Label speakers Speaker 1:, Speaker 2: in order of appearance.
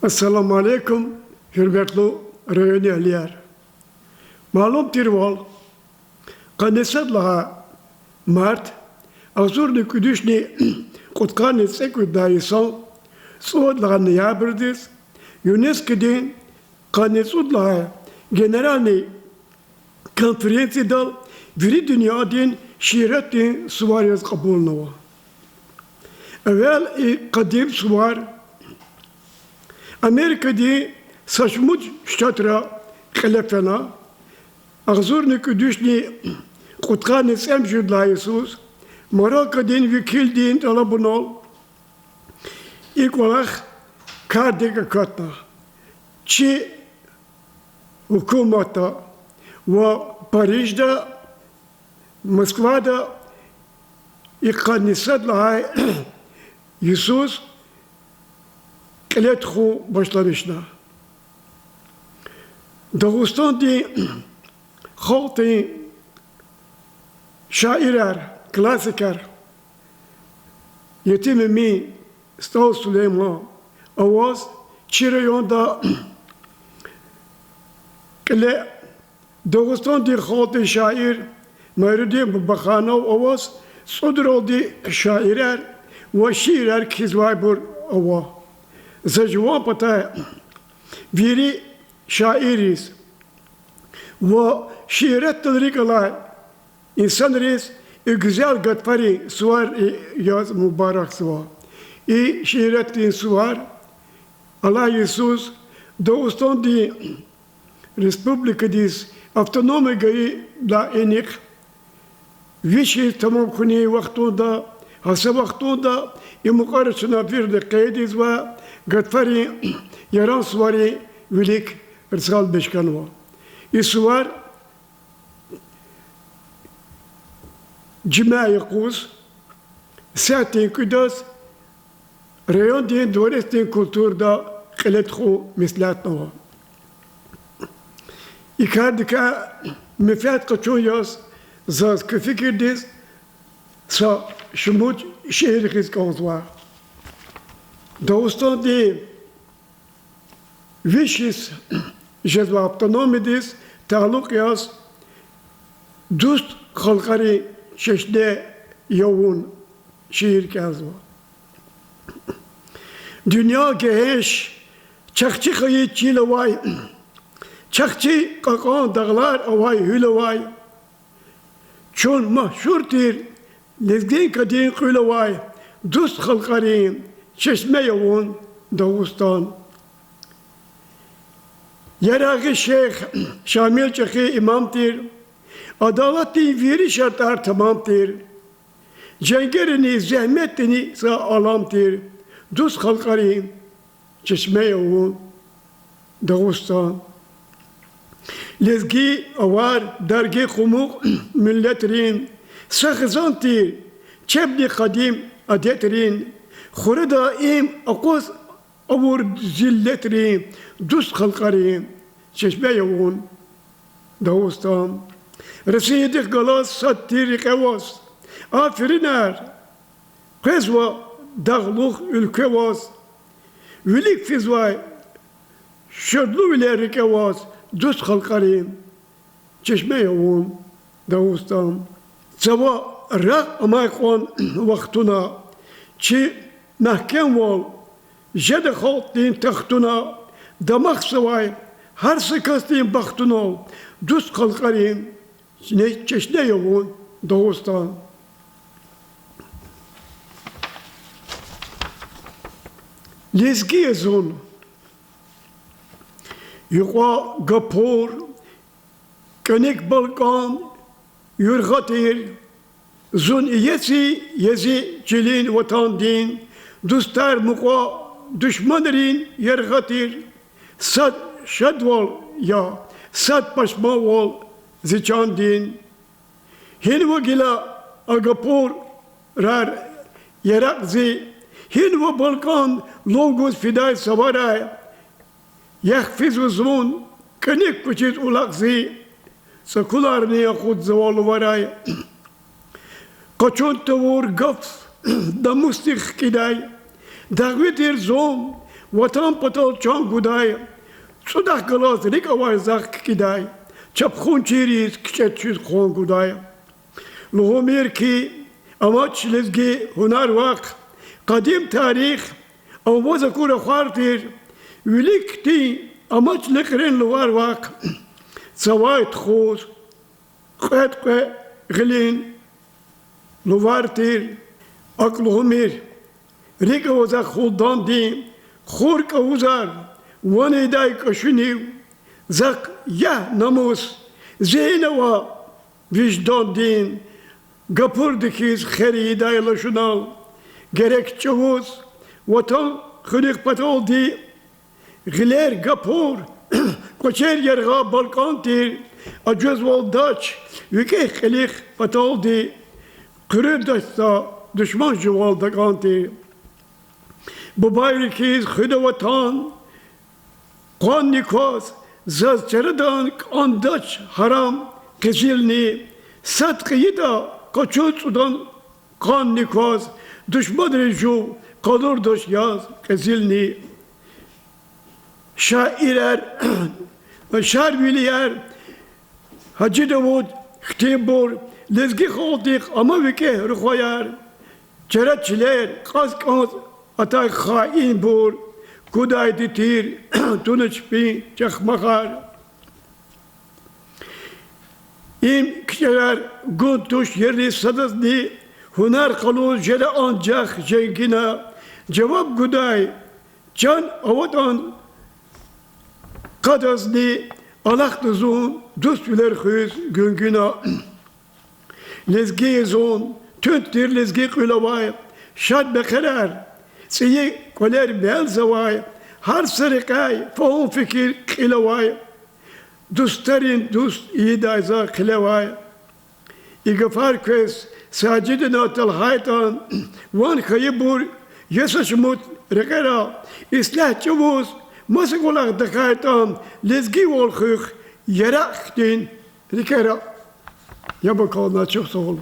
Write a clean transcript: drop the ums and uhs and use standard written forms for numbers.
Speaker 1: Assalamu alaikum, hürmetli rayoniyeler. Malumdur val, kanesadlaha mart, azurni kudüşni kutkanı sekudayısan, suadlaha niyabirdis, UNESCO'din kanesudlaha generalni konferansı dal, veri dünyadin şiiretin suvariyaz kabulnava. Evvel kadim suvar, Amerika'da saçmut şatra kalefena, ağzurni kudüşni kutkanı semjudlayısız, Marokka'din vekildin talabunol, ilk olarak kardega katna, Çi hükümeta ve Paris'de, Moskova'da ikanisadlahay Yusuf Keletxu başlamışlar. Dağıstan'da halkın şairler, klasikler, yetimimi Stav Süleyman Avaz, Çirayon'da Dağıstan'da halkın şair, Mevlüt Bakhanov Avaz, Sudrol'da şairler ve şiirler Kizvaybur Avaz. Zajuan pata veri şairiz ve şiiret tadrikalar insanlarız güzel gatfari suvar yaz mübarek suvar. Şiiretin suvar Allah Yesus Dağıstan di Respublika dis avtonome gayı da enik vişi tamam kuni vaktunda hasa vaktunda mukarrasına bir de kaydiz ve gatfari yaran suvari velik Ersal Beşkan var. İsuvar Cima-i Kuz Saatin Kudas Rayon din Dvarestin Kulturda Keletxu Mislatna var. İkadika mefat kaçon yaz zaz kefikirdiz sa şumut şehir kızkaz var. Dağıstan'da vişis jezva avtonomidis taluk yaz dust halkari çeşde yoğun şehir kazva. Dünya geheş çakçı kayıt çilavay çakçı kakan dağlar avay hülavay çon mahşurtir lezgin kadin kılavay dust halkari çeşme yoğun Dağıstan. Yaragı Şeyh Şamil Çakı imamdır. Adaletli veri şartlar tamamdır. Cengerini, zahmetini sağ alamdır. Dust halkari çeşme yoğun Dağıstan. Lezgi avar dergi kumuk milletrin. Sakızantir. Çebli kadim adetrin. Khurda im akos avur zilletri dust halkari çeşme yoğun Dağıstan. Residik galas sattir kevas afiriner kızva dağlık ülke vas vilik fizvay şerdlu ileri kevas dust halkari çeşme yoğun Dağıstan. Çava rak amakon vaktuna çi mahkem ol, jede halkın tahtına, damak savay, her sıkastın baktın ol, dust halkarın, çeşne yoğun Dağıstan. Lezgi yazın, yuqa Gapur, Könik Balkan, Yurgatir, zun yezi çilin vatan din, Dostlar muka düşmanların yergatir, sad şadval ya, sad paşmaval ziçan din. Hinva gila Agapur rar yerakzi, hinva Balkan logos fiday savaray, yakfizu zun, kanik kuçit ulakzi, sakular ne yakut zaval varay. Kaçon tavur gaf, da mustih kiday, David Erzon, Vatan patal çan guday. Sudak galas rik avarzak kiday. Çapkun çiriz kiçetçiz kon guday. Luhumir ki amaç lezgi hunar vak. Kadim tarih avvaza kura khartir. Vilikti amaç lekren luvar vak. Savayt khoz. Qet gilin luvartir. Akluhumir. Rik avaza khuldan din. Khur kavuzar. Vane day kaşuniv. Zak ya namus. Zeyneva vicdan din. Gapur dikiz kheri daylaşınal. Gerek çavuz. Vatan khılık patol di. Giler gapur. Koçer yerga balkantir. Acöz voldaç. Yüke khılık patol di. Kırır daşta düşman juvalda kantir. Bu bayrikiz khıda vatan. Kan nikaz. Zaz çaradan andaç haram. Kezilni. Satkıyı da kaçırtıdan kan nikaz. Düşman recu kalır dış yaz. Kezilni. Şairer. Şarviliyer. Hacı Davud. Htibur. Lezgi khaldik ama vike rükhayar. Çeretçiler. Kaskans. Atay hain bur. Kuday ditir. Tunçpi. Çakmakar. İm kişiler güntuş yerli sadasni. Hunar kalur jere ancak jengina. Cevap guday. Can avadan kadasni. Alaktızun. Düstüler hüz güngüna. Lezgi zon. Tünttir lezgi kılavay. Şad bekerer. Siyi koler bel zavay. Har sarıkay. Fahum fikir kılavay. Dustarin dust iyi dayza kılavay. İgafar kes. Sacidin atal haytan. Van kayıbur. Yasaşmut rekera. İslah çavuz. Masık olak dakaytan. Lezgi volkık. Yarak din. Rekera. Ya bakalım çok sağ olun.